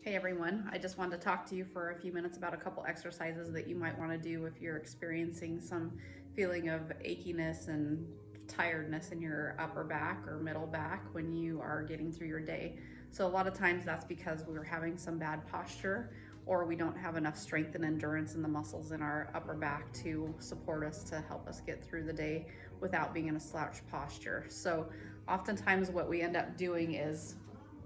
Hey everyone, I just wanted to talk to you for a few minutes about a couple exercises that you might want to do if you're experiencing some feeling of achiness and tiredness in your upper back or middle back when you are getting through your day. So, a lot of times that's because we were having some bad posture or we don't have enough strength and endurance in the muscles in our upper back to support us to help us get through the day without being in a slouch posture. So, oftentimes, what we end up doing is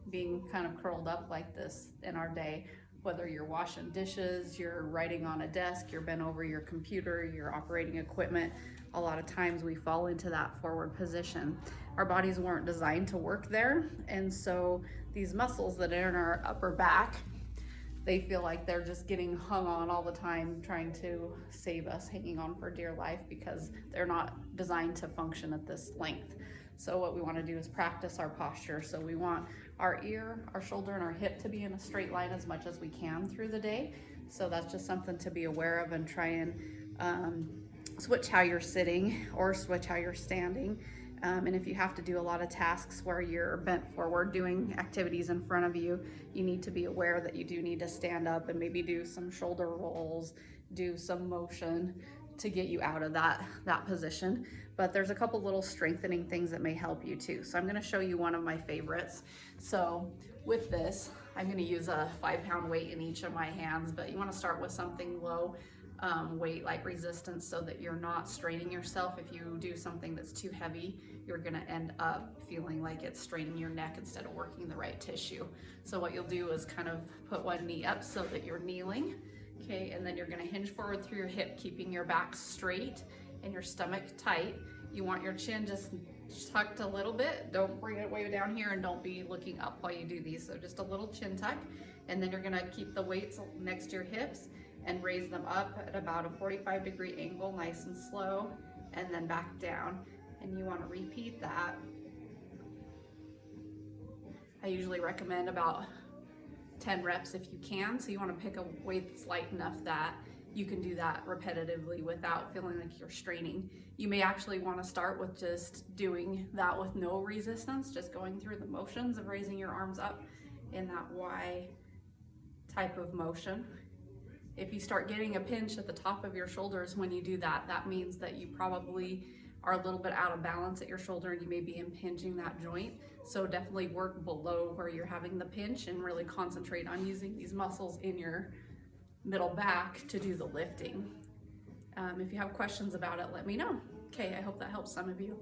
being kind of curled up like this in our day, whether you're washing dishes, you're writing on a desk, you're bent over your computer, you're operating equipment. A lot of times we fall into that forward position. Our bodies weren't designed to work there, and so these muscles that are in our upper back, they feel like they're just getting hung on all the time, trying to save us, hanging on for dear life because they're not designed to function at this length. So, what we want to do is practice our posture. So, we want our ear, our shoulder, and our hip to be in a straight line as much as we can through the day. So, that's just something to be aware of and try and switch how you're sitting or switch how you're standing. And if you have to do a lot of tasks where you're bent forward doing activities in front of you, you need to be aware that you do need to stand up and maybe do some shoulder rolls, do some motion to get you out of that position. But there's a couple little strengthening things that may help you too. So I'm going to show you one of my favorites. So with this, I'm going to use a 5-pound weight in each of my hands, but you want to start with something low weight like resistance so that you're not straining yourself. If you do something that's too heavy, you're going to end up feeling like it's straining your neck instead of working the right tissue. So what you'll do is kind of put one knee up so that you're kneeling, okay, and then you're going to hinge forward through your hip, keeping your back straight and your stomach tight. You want your chin just tucked a little bit. Don't bring it way down here, and don't be looking up while you do these. So just a little chin tuck, and then you're going to keep the weights next to your hips and raise them up at about a 45-degree angle, nice and slow, and then back down. And you want to repeat that. I usually recommend about 10 reps if you can. So you want to pick a weight that's light enough that you can do that repetitively without feeling like you're straining. You may actually want to start with just doing that with no resistance, just going through the motions of raising your arms up in that Y type of motion. If you start getting a pinch at the top of your shoulders when you do that, that means that you probably are a little bit out of balance at your shoulder and you may be impinging that joint. So definitely work below where you're having the pinch and really concentrate on using these muscles in your middle back to do the lifting. If you have questions about it, let me know. Okay, I hope that helps some of you.